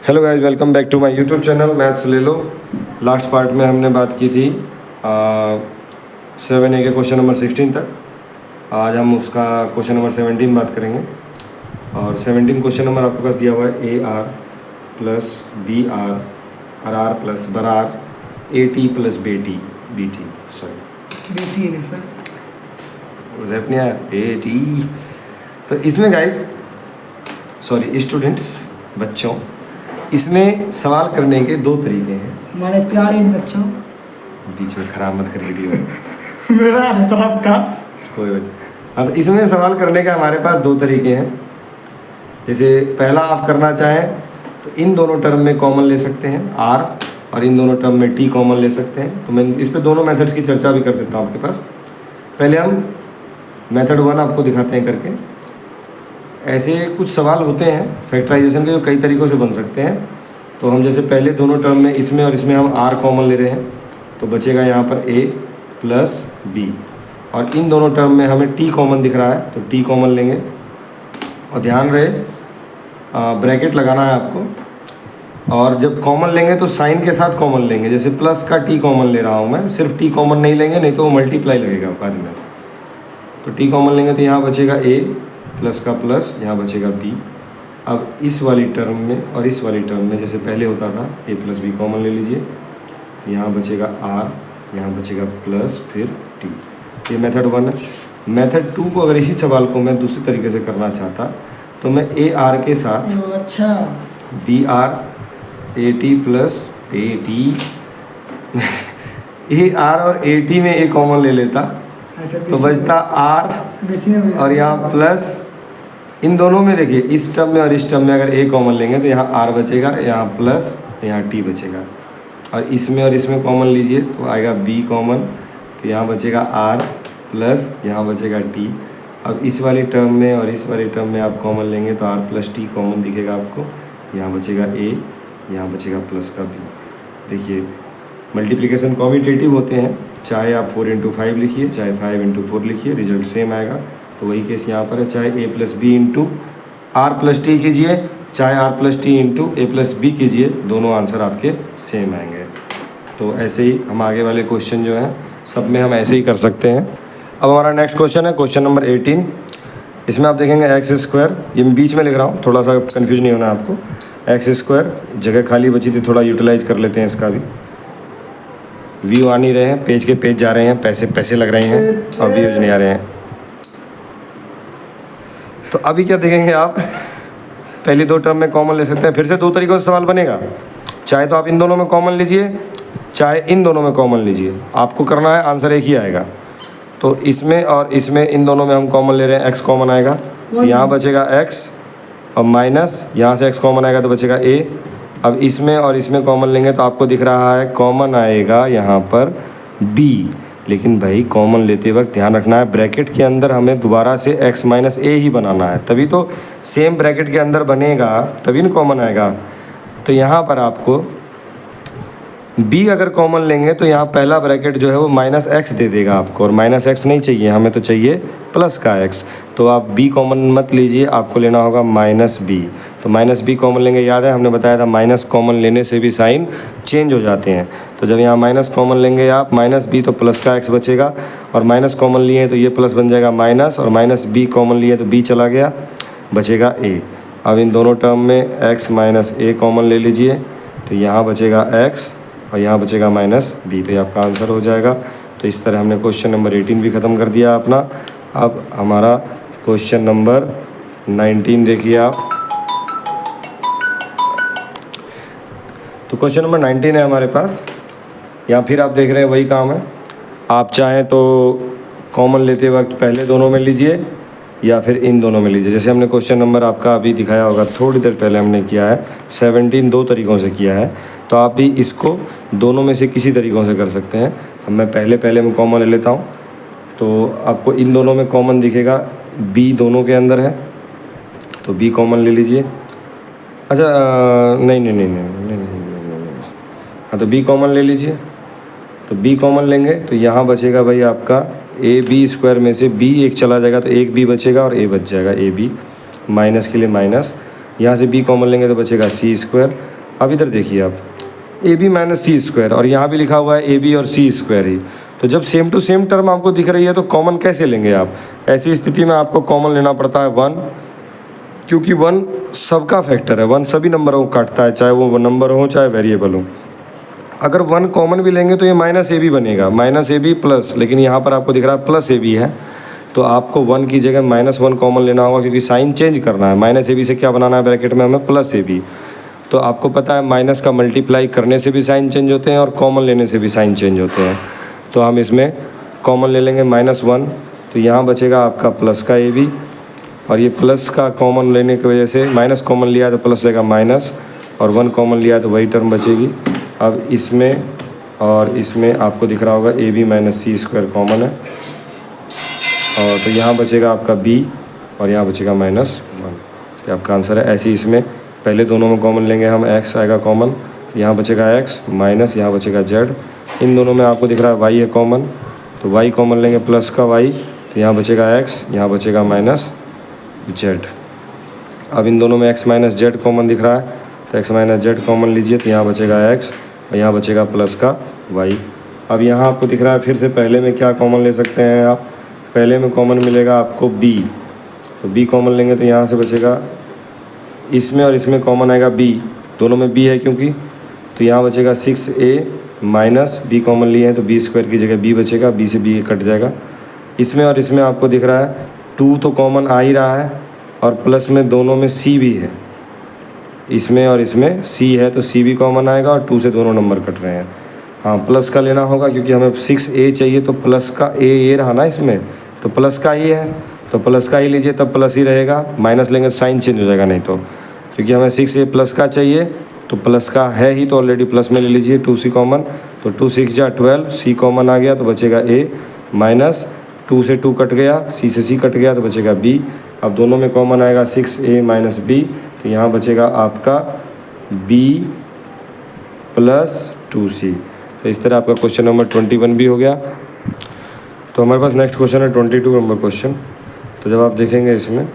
Hello guys, welcome back to my YouTube channel maths ले लो। Last part में हमने बात की थी 7A के क्वेश्चन नंबर 16 तक। आज हम उसका क्वेश्चन नंबर 17 बात करेंगे। और 17 क्वेश्चन नंबर आपके पास दिया हुआ है AR plus BR RR plus बरार AT प्लस BT बेटी है सर। रैप नहीं आया BT। तो इसमें गाइस स्टूडेंट्स बच्चों, इसमें सवाल करने के दो तरीके हैं। हमारे प्यारे बच्चों, बीच में खराब मत कर वीडियो मेरा तरफ का कोई बच्चा। हाँ, तो इसमें सवाल करने के हमारे पास दो तरीके हैं। जैसे पहला आप करना चाहें तो इन दोनों टर्म में कॉमन ले सकते हैं R, और इन दोनों टर्म में T कॉमन ले सकते हैं। तो मैं इस पे दोनों मेथड्स की चर्चा भी कर देता हूँ आपके पास। पहले हम मेथड 1 आपको दिखाते हैं करके। ऐसे कुछ सवाल होते हैं फैक्टराइजेशन के जो कई तरीक़ों से बन सकते हैं। तो हम जैसे पहले दोनों टर्म में इसमें और इसमें हम R कॉमन ले रहे हैं, तो बचेगा यहाँ पर A प्लस B, और इन दोनों टर्म में हमें T कॉमन दिख रहा है तो T कॉमन लेंगे। और ध्यान रहे ब्रैकेट लगाना है आपको, और जब कॉमन लेंगे तो साइन के साथ कॉमन लेंगे। जैसे प्लस का T कॉमन ले रहा हूँ मैं, सिर्फ T कॉमन नहीं लेंगे, नहीं तो वो मल्टीप्लाई लगेगा बाद में। तो T कॉमन लेंगे तो यहाँ बचेगा A प्लस का प्लस, यहाँ बचेगा B। अब इस वाली टर्म में और इस वाली टर्म में जैसे पहले होता था A प्लस B कॉमन ले लीजिए, तो यहाँ बचेगा R, यहाँ बचेगा प्लस फिर T। ये मेथड 1 है। मेथड 2 को अगर इसी सवाल को मैं दूसरे तरीके से करना चाहता तो मैं AR के साथ अच्छा BR AT plus AT AR और AT में A कॉमन ले लेता तो बचता R, और यहाँ प्लस इन दोनों में देखिए, इस टर्म में और इस टर्म में अगर A कॉमन लेंगे तो यहाँ R बचेगा, यहाँ प्लस, यहाँ T बचेगा। और इसमें और इसमें कॉमन लीजिए तो आएगा B कॉमन, तो यहाँ बचेगा R प्लस, यहाँ बचेगा T। अब इस वाली टर्म में और इस वाली टर्म में आप कॉमन लेंगे तो R प्लस T कॉमन दिखेगा आपको, यहाँ बचेगा A, यहाँ बचेगा प्लस का B। देखिए मल्टीप्लिकेशन कॉम्यूटेटिव होते हैं, चाहे आप 4 इंटू 5 लिखिए, चाहे 5 इंटू 4 लिखिए, रिजल्ट सेम आएगा। तो वही केस यहाँ पर है, चाहे A plus B into R plus T कीजिए, चाहे R plus T into A plus B कीजिए, दोनों आंसर आपके सेम आएंगे। तो ऐसे ही हम आगे वाले क्वेश्चन जो हैं सब में हम ऐसे ही कर सकते हैं। अब हमारा नेक्स्ट क्वेश्चन है क्वेश्चन नंबर 18। इसमें आप देखेंगे एक्स स्क्वायर, ये मैं बीच में लिख रहा हूँ, थोड़ा सा कन्फ्यूज नहीं होना आपको। एक्स स्क्वायर, जगह खाली बची थी, थोड़ा यूटिलाइज कर लेते हैं इसका भी। व्यू आ नहीं रहे हैं, पेज के पेज जा रहे हैं, पैसे लग रहे हैं और व्यूज नहीं आ रहे हैं। तो अभी क्या देखेंगे आप, पहली दो टर्म में कॉमन ले सकते हैं। फिर से दो तरीक़ों से सवाल बनेगा, चाहे तो आप इन दोनों में कॉमन लीजिए, चाहे इन दोनों में कॉमन लीजिए, आपको करना है आंसर एक ही आएगा। तो इसमें और इसमें इन दोनों में हम कॉमन ले रहे हैं, x कॉमन आएगा तो यहाँ बचेगा x, और माइनस यहाँ से x कॉमन आएगा तो बचेगा a। अब इसमें और इसमें कॉमन लेंगे तो आपको दिख रहा है कॉमन आएगा यहाँ पर b। लेकिन भाई कॉमन लेते वक्त ध्यान रखना है, ब्रैकेट के अंदर हमें दोबारा से x माइनस a ही बनाना है, तभी तो सेम ब्रैकेट के अंदर बनेगा, तभी ना कॉमन आएगा। तो यहाँ पर आपको b अगर कॉमन लेंगे तो यहाँ पहला ब्रैकेट जो है वो माइनस x दे देगा आपको, और माइनस x नहीं चाहिए हमें, तो चाहिए प्लस का x। तो आप b कॉमन मत लीजिए, आपको लेना होगा माइनस b। तो माइनस b कॉमन लेंगे, याद है हमने बताया था माइनस कॉमन लेने से भी साइन चेंज हो जाते हैं। तो जब यहाँ माइनस कॉमन लेंगे आप माइनस b, तो प्लस का x बचेगा, और माइनस कॉमन लिए तो ये प्लस बन जाएगा माइनस, और माइनस b कॉमन लिए तो b चला गया, बचेगा a। अब इन दोनों टर्म में x माइनस a कॉमन ले लीजिए, तो यहाँ बचेगा x और यहाँ बचेगा माइनस b, तो ये आपका आंसर हो जाएगा। तो इस तरह हमने क्वेश्चन नंबर 18 भी ख़त्म कर दिया अपना। अब हमारा क्वेश्चन नंबर 19 देखिए आप। तो क्वेश्चन नंबर 19 है हमारे पास। यहाँ फिर आप देख रहे हैं वही काम है, आप चाहें तो कॉमन लेते वक्त पहले दोनों में लीजिए या फिर इन दोनों में लीजिए। जैसे हमने क्वेश्चन नंबर आपका अभी दिखाया होगा, थोड़ी देर पहले हमने किया है 17, दो तरीक़ों से किया है। तो आप भी इसको दोनों में से किसी तरीक़ों से कर सकते हैं। अब मैं पहले में कॉमन ले लेता हूँ, तो आपको इन दोनों में कॉमन दिखेगा, b दोनों के अंदर है तो b कॉमन ले लीजिए। अच्छा नहीं, हाँ तो b कॉमन ले लीजिए। तो b कॉमन लेंगे तो यहाँ बचेगा भाई आपका ab स्क्वायर में से b एक चला जाएगा तो एक b बचेगा और a बच जाएगा ab, माइनस के लिए माइनस। यहाँ से b कॉमन लेंगे तो बचेगा c स्क्वायर, अब इधर देखिए आप, a b minus c square, और यहाँ भी लिखा हुआ है ए बी और सी स्क्वायर ही। तो जब सेम टू सेम टर्म आपको दिख रही है तो कॉमन कैसे लेंगे आप? ऐसी स्थिति में आपको कॉमन लेना पड़ता है 1, क्योंकि 1 सबका फैक्टर है, 1 सभी नंबरों को काटता है, चाहे वो नंबर हो चाहे वेरिएबल हो। अगर 1 कॉमन भी लेंगे तो ये माइनस ए बी बनेगा, माइनस ए बी प्लस, लेकिन यहाँ पर आपको दिख रहा है प्लस ए बी है, तो आपको 1 की जगह -1 कॉमन लेना होगा, क्योंकि साइन चेंज करना है। माइनस ए बी से क्या बनाना है ब्रैकेट में हमें? Plus a b. तो आपको पता है माइनस का मल्टीप्लाई करने से भी साइन चेंज होते हैं और कॉमन लेने से भी साइन चेंज होते हैं। तो हम इसमें कॉमन ले लेंगे -1, तो यहाँ बचेगा आपका प्लस का ए बी, और ये प्लस का कॉमन लेने की वजह से माइनस कॉमन लिया तो प्लस रहेगा माइनस, और 1 कॉमन लिया तो वही टर्म बचेगी। अब इसमें और इसमें आपको दिख रहा होगा a b minus c square common है, और तो यहाँ बचेगा आपका बी और यहाँ बचेगा -1, तो आपका आंसर है। ऐसे ही इसमें पहले दोनों में कॉमन लेंगे हम, x आएगा कॉमन, तो यहाँ बचेगा x माइनस यहाँ बचेगा z। इन दोनों में आपको दिख रहा है y है कॉमन, तो y कॉमन लेंगे प्लस का y, तो यहाँ बचेगा x, यहाँ बचेगा -z। अब इन दोनों में x माइनस z कॉमन दिख रहा है, तो x माइनस z कॉमन लीजिए, तो यहाँ बचेगा x और यहाँ बचेगा प्लस का y। अब यहाँ आपको दिख रहा है फिर से पहले में क्या कॉमन ले सकते हैं आप? पहले में कॉमन मिलेगा आपको b, तो b कॉमन लेंगे तो यहाँ से बचेगा, इसमें और इसमें कॉमन आएगा b, दोनों में b है क्योंकि, तो यहाँ बचेगा 6a माइनस b कॉमन लिए हैं तो b स्क्वायर की जगह b बचेगा, b से b कट जाएगा। इसमें और इसमें आपको दिख रहा है 2 तो कॉमन आ ही रहा है, और प्लस में दोनों में c भी है, इसमें और इसमें c है तो c भी कॉमन आएगा, और 2 से दोनों नंबर कट रहे हैं। हाँ, प्लस का लेना होगा क्योंकि हमें 6a चाहिए, तो प्लस का a ये रहा ना इसमें, तो प्लस का ही है, तो प्लस का ही लीजिए, तब प्लस ही रहेगा। माइनस लेंगे तो साइन चेंज हो जाएगा नहीं तो, क्योंकि हमें 6a प्लस का चाहिए, तो प्लस का है ही तो ऑलरेडी प्लस में ले लीजिए 2c कॉमन, तो 2 6 जा 12, c कॉमन आ गया तो बचेगा a माइनस 2 से 2 कट गया, c से c कट गया तो बचेगा b। अब दोनों में कॉमन आएगा 6a माइनस b, तो यहाँ बचेगा आपका b प्लस 2c। तो इस तरह आपका क्वेश्चन नंबर 21 भी हो गया। तो हमारे पास नेक्स्ट क्वेश्चन है 22 नंबर क्वेश्चन। तो जब आप देखेंगे इसमें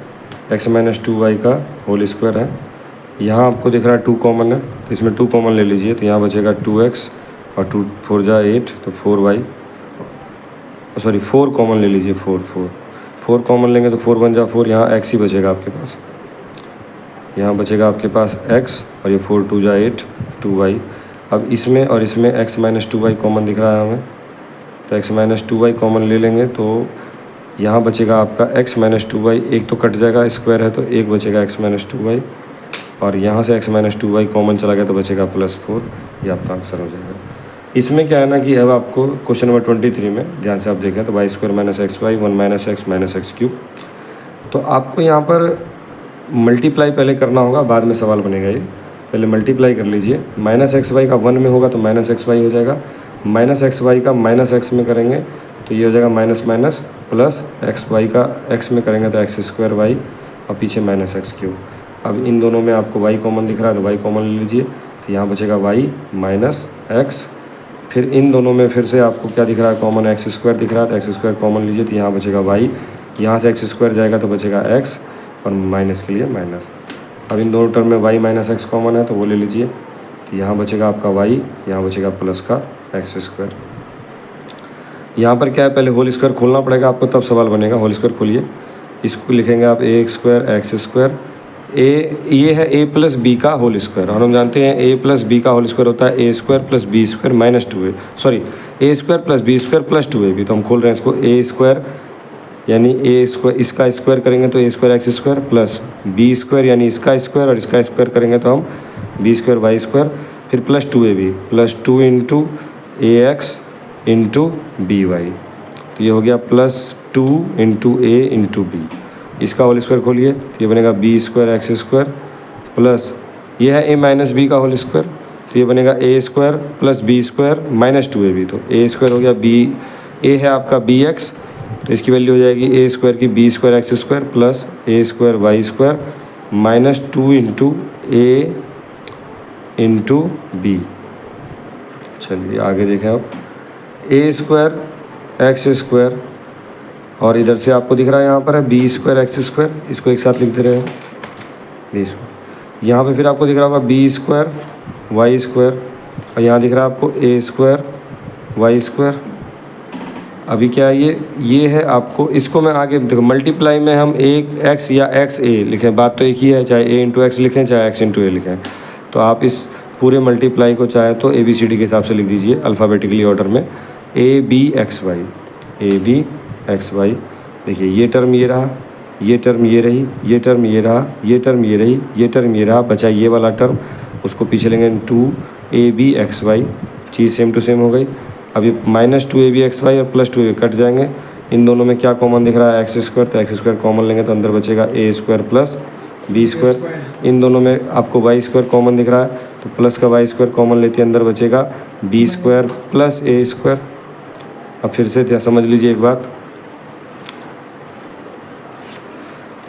x माइनस 2y का होल स्क्वायर है, यहाँ आपको दिख रहा है 2 कॉमन है, तो इसमें 2 कॉमन ले लीजिए, तो यहाँ बचेगा 2x और 2 4 जा 8, तो 4y, सॉरी 4 कॉमन ले लीजिए, 4 कॉमन लेंगे तो 4 1 जा 4, यहाँ x ही बचेगा आपके पास, यहाँ बचेगा आपके पास x, और ये 4 2 जा 8 2y। अब इसमें और इसमें x माइनस 2y कॉमन दिख रहा है हमें, तो x माइनस 2y कॉमन ले लेंगे तो यहाँ बचेगा आपका x माइनस 2y, एक तो कट जाएगा, स्क्वायर है तो एक बचेगा x माइनस 2y, और यहाँ से x माइनस 2y कॉमन चला गया तो बचेगा +4। ये आपका आंसर हो जाएगा। इसमें क्या है ना कि अब आपको क्वेश्चन नंबर 23 में ध्यान से आप देखें तो y² minus xy 1 minus x minus x³, तो आपको यहाँ पर मल्टीप्लाई पहले करना होगा, बाद में सवाल बनेगा ये। पहले मल्टीप्लाई कर लीजिए, माइनस xy का 1 में होगा तो माइनस xy हो जाएगा, माइनस xy का माइनस x में करेंगे तो ये हो जाएगा माइनस माइनस प्लस xy का x में करेंगे तो x² y और पीछे माइनस x³। अब इन दोनों में आपको y कॉमन दिख रहा है तो y कॉमन ले लीजिए, तो यहाँ बचेगा y माइनस x। फिर इन दोनों में फिर से आपको क्या दिख रहा है? कॉमन x² दिख रहा है, तो x² कॉमन लीजिए, तो यहाँ बचेगा y, यहाँ से x² जाएगा तो बचेगा x, और माइनस के लिए माइनस। अब इन दोनों टर्म में y माइनस x कॉमन है तो वो ले लीजिए, तो यहाँ बचेगा आपका y, यहाँ बचेगा प्लस का x²। यहाँ पर क्या है, पहले होल स्क्वायर खोलना पड़ेगा आपको, तब सवाल बनेगा। होल स्क्वायर खोलिए, इसको लिखेंगे आप a² x², ये है a प्लस बी का होल स्क्वायर, और हम जानते हैं a प्लस बी का होल स्क्वायर होता है a² plus b² minus 2a, sorry a² plus b² plus 2ab। तो हम खोल रहे हैं इसको a² यानी a² इसका स्क्वायर करेंगे तो a² x² प्लस b² यानी इसका स्क्वायर, और इसका स्क्वायर करेंगे तो हम b² y², फिर plus 2ab plus 2 into ax into by। तो ये हो गया plus 2 into a into b। इसका होल स्क्वायर खोलिए, ये बनेगा b² x² प्लस ये है a माइनस b का होल स्क्वायर, तो ये बनेगा a² plus b² minus 2ab। तो a² हो गया a है आपका bx, तो इसकी वैल्यू हो जाएगी a² की b² x² plus a² y² minus 2 into a into b। चलिए आगे देखें आप, a² x², और इधर से आपको दिख रहा है यहाँ पर है b² x², इसको एक साथ लिख दे रहे हैं 20। यहाँ पे फिर आपको दिख रहा होगा b² वाई स्क्वायर, और यहाँ दिख रहा है आपको ए स्क्वायर वाई स्क्वायर। अभी क्या है ये है आपको, इसको मैं आगे देखो मल्टीप्लाई में हम एक एक्स या एक्स ए लिखें, बात तो एक ही है, चाहे ए इंटू एक्स लिखें चाहे एक्स इंटू ए लिखें। तो आप इस पूरे मल्टीप्लाई को चाहे तो ए बी सी डी के हिसाब से लिख दीजिए अल्फ़ाबेटिकली ऑर्डर में, a b x y, a b x y. देखिए ये टर्म ये रहा, ये टर्म ये रही, ये टर्म ये रहा, ये टर्म ये रही, ये टर्म ये रहा, बचा ये वाला टर्म, उसको पीछे लेंगे 2ab xy, चीज़ सेम टू सेम हो गई। अभी -2ab xy और +2ab कट जाएंगे, इन दोनों में क्या कॉमन दिख रहा है एक्स स्क्वायर, तो एक्स स्क्वायर कॉमन लेंगे तो अंदर बचेगा ए स्क्वायर प्लस बी स्क्वायर। इन दोनों में आपको वाई स्क्वायर कॉमन दिख रहा है तो प्लस का वाई स्क्वायर कॉमन लेते अंदर बचेगा बी स्क्वायर प्लस ए स्क्वायर। अब फिर से समझ लीजिए एक बात,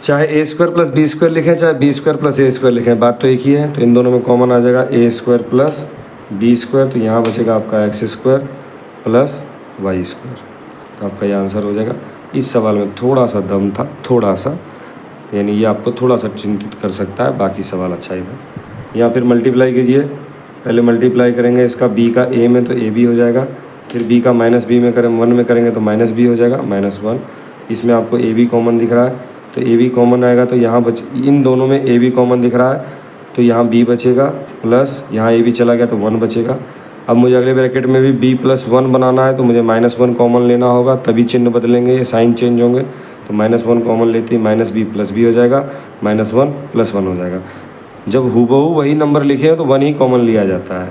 चाहे ए स्क्वायर प्लस बी स्क्वायर लिखें चाहे बी स्क्वायर प्लस ए स्क्वायर लिखें, बात तो एक ही है। तो इन दोनों में कॉमन आ जाएगा a square plus b square, तो यहाँ बचेगा आपका x square plus y square. तो आपका ये आंसर हो जाएगा। इस सवाल में थोड़ा सा दम था, थोड़ा सा, यानी ये आपको थोड़ा सा चिंतित कर सकता है, बाकी सवाल अच्छा ही था। यहाँ फिर मल्टीप्लाई कीजिए, पहले मल्टीप्लाई करेंगे इसका बी का ए में तो ए बी हो जाएगा, फिर बी का -b में करें 1 में करेंगे तो -b हो जाएगा -1। इसमें आपको ए बी कॉमन दिख रहा है तो ए बी कॉमन आएगा, तो यहाँ इन दोनों में ए बी कॉमन दिख रहा है तो यहाँ b बचेगा प्लस यहाँ ए बी चला गया तो 1 बचेगा। अब मुझे अगले ब्रैकेट में भी b + 1 बनाना है तो मुझे -1 कॉमन लेना होगा, तभी चिन्ह बदलेंगे, ये साइन चेंज होंगे। तो -1 कॉमन लेते ही -b + b हो जाएगा, -1 + 1 हो जाएगा। जब हूबहू वही नंबर लिखे हैं तो 1 ही कॉमन लिया जाता है।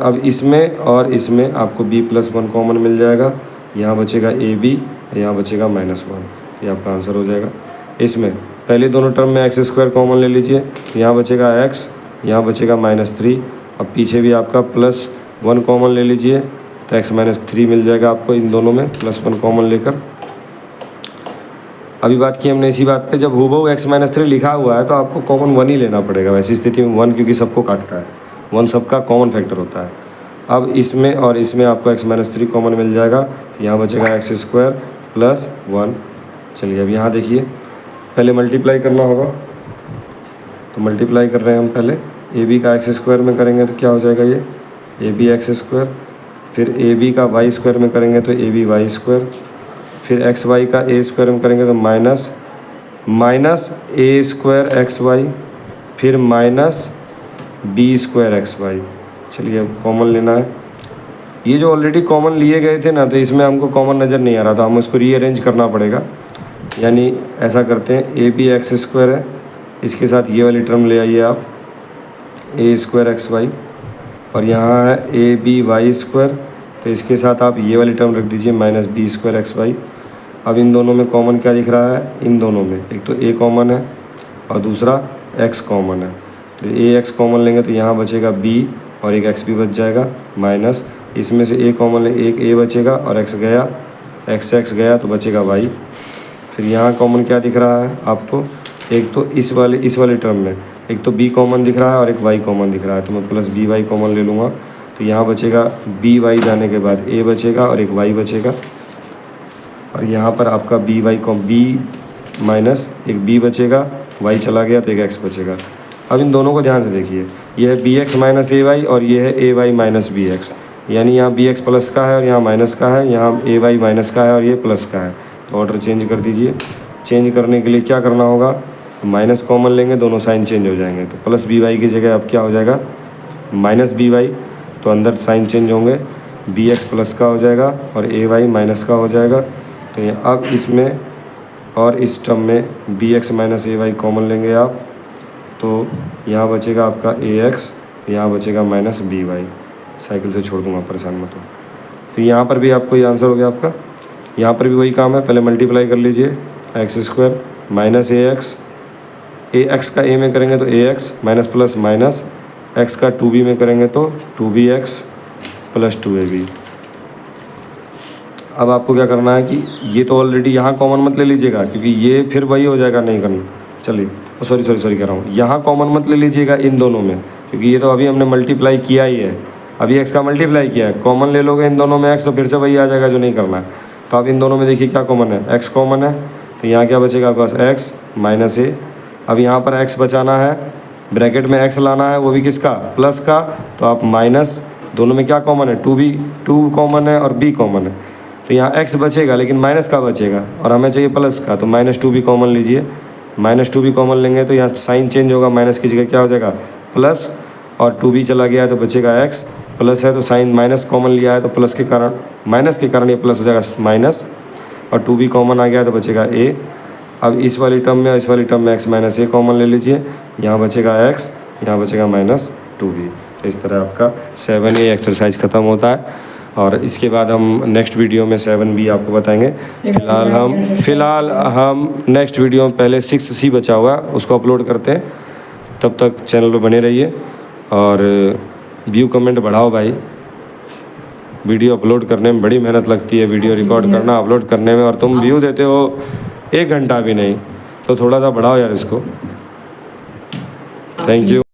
अब इसमें और इसमें आपको b + 1 कॉमन मिल जाएगा, यहाँ बचेगा ए बी, यहाँ बचेगा -1, ये आपका आंसर हो जाएगा। इसमें पहले दोनों टर्म में एक्स स्क्वायर कॉमन ले लीजिए, यहाँ बचेगा x, यहाँ बचेगा -3। अब पीछे भी आपका +1 कॉमन ले लीजिए तो x - 3 मिल जाएगा आपको इन दोनों में +1 कॉमन लेकर। अभी बात की हमने इसी बात पे, जब हूबहू x - 3 लिखा हुआ है तो आपको कॉमन 1 ही लेना पड़ेगा। वैसी स्थिति में 1, क्योंकि सबको काटता है, 1 सबका कॉमन फैक्टर होता है। अब इसमें और इसमें आपको x - 3 कॉमन मिल जाएगा, यहाँ बचेगा x स्क्वायर + 1। चलिए अब यहाँ देखिए, पहले मल्टीप्लाई करना होगा तो मल्टीप्लाई कर रहे हैं हम। पहले ए बी का एक्स स्क्वायर में करेंगे तो क्या हो जाएगा, ये ए बी एक्स स्क्वायर, फिर ए बी का वाई स्क्वायर में करेंगे तो ए बी वाई स्क्वायर, फिर एक्स वाई का ए स्क्वायर में करेंगे तो माइनस ए स्क्वायर एक्स वाई, फिर -b स्क्वायर एक्स वाई। चलिए अब कॉमन लेना है। ये जो ऑलरेडी कॉमन लिए गए थे ना, तो इसमें हमको कॉमन नज़र नहीं आ रहा था, हम इसको रीअरेंज करना पड़ेगा। यानी ऐसा करते हैं, ए बी एक्स स्क्वायर है, इसके साथ ये वाली टर्म ले आइए आप, ए स्क्वायर एक्स वाई, और यहाँ है ए बी वाई स्क्वायर, तो इसके साथ आप ये वाली टर्म रख दीजिए -b स्क्वायर एक्स वाई। अब इन दोनों में कॉमन क्या दिख रहा है, इन दोनों में एक तो a कॉमन है और दूसरा x कॉमन है, तो a x कॉमन लेंगे तो यहाँ बचेगा b और एक x भी बच जाएगा, माइनस इसमें से a कॉमन ले, एक a बचेगा और x गया, x गया तो बचेगा y। फिर यहाँ कॉमन क्या दिख रहा है आपको, एक तो इस वाले टर्म में एक तो b कॉमन दिख रहा है और एक y कॉमन दिख रहा है, तो मैं +by कॉमन ले लूँगा, तो यहाँ बचेगा by जाने के बाद a बचेगा और एक y बचेगा, और यहाँ पर आपका b माइनस एक b बचेगा, y चला गया तो एक x बचेगा। अब इन दोनों को ध्यान से देखिए, यह है bx माइनस ay और ये है ay माइनस bx, यानी यहाँ bx प्लस का है और यहाँ माइनस का है, यहाँ ay माइनस का है और ये प्लस का है। तो ऑर्डर चेंज कर दीजिए। चेंज करने के लिए क्या करना होगा, माइनस कॉमन लेंगे, दोनों साइन चेंज हो जाएंगे, तो +by की जगह अब क्या हो जाएगा -by, तो अंदर साइन चेंज होंगे, bx प्लस का हो जाएगा और ay माइनस का हो जाएगा। तो ये अब इसमें और इस टर्म में bx माइनस ay कॉमन लेंगे आप, तो यहाँ बचेगा आपका ax, यहाँ बचेगा -by। साइकिल से छोड़ दूँगा, परेशान मत हो। तो यहाँ पर भी आपको ये आंसर हो गया आपका। यहाँ पर भी वही काम है, पहले मल्टीप्लाई कर लीजिए, एक्स स्क्वायर माइनस ax का a में करेंगे तो ax minus plus minus, x का 2b में करेंगे तो 2bx प्लस 2ab। अब आपको क्या करना है कि ये तो ऑलरेडी यहाँ कॉमन मत ले लीजिएगा, क्योंकि ये फिर वही हो जाएगा, नहीं करना। चलिए सॉरी कह रहा हूँ, यहाँ कॉमन मत ले लीजिएगा इन दोनों में, क्योंकि ये तो अभी हमने मल्टीप्लाई किया ही है, अभी x का मल्टीप्लाई किया है। कॉमन ले लोगे इन दोनों में x तो फिर से वही आ जाएगा जो नहीं करना है। तो अब इन दोनों में देखिए क्या कॉमन है, x कॉमन है, तो यहाँ क्या बचेगा आपके पास x माइनस a। अब यहाँ पर x बचाना है ब्रैकेट में x लाना है, वो भी किसका, प्लस का, तो आप माइनस, दोनों में क्या कॉमन है, 2 कॉमन है और b कॉमन है, तो यहाँ x बचेगा लेकिन माइनस का बचेगा और हमें चाहिए प्लस का, तो -2 भी कॉमन लीजिए। -2 भी कॉमन लेंगे तो यहाँ साइन चेंज होगा, माइनस की जगह क्या हो जाएगा प्लस, और 2 भी चला गया है तो बचेगा x, प्लस है तो साइन माइनस कॉमन लिया है तो प्लस के कारण, माइनस के कारण ये प्लस हो जाएगा माइनस, और 2 भी कॉमन आ गया है तो बचेगा a। अब इस वाली टर्म में इस वाली टर्म में x माइनस a कॉमन ले लीजिए, यहाँ बचेगा x, यहाँ बचेगा -2b। तो इस तरह आपका 7a एक्सरसाइज ख़त्म होता है और इसके बाद हम नेक्स्ट वीडियो में 7b आपको बताएंगे। फ़िलहाल हम नेक्स्ट वीडियो में पहले 6c बचा हुआ है उसको अपलोड करते हैं, तब तक चैनल पर बने रहिए और व्यू कमेंट बढ़ाओ भाई। वीडियो अपलोड करने में बड़ी मेहनत लगती है, वीडियो रिकॉर्ड करना, अपलोड करने में, और तुम व्यू देते हो 1 घंटा भी नहीं, तो थोड़ा सा बढ़ाओ यार इसको। Thank you.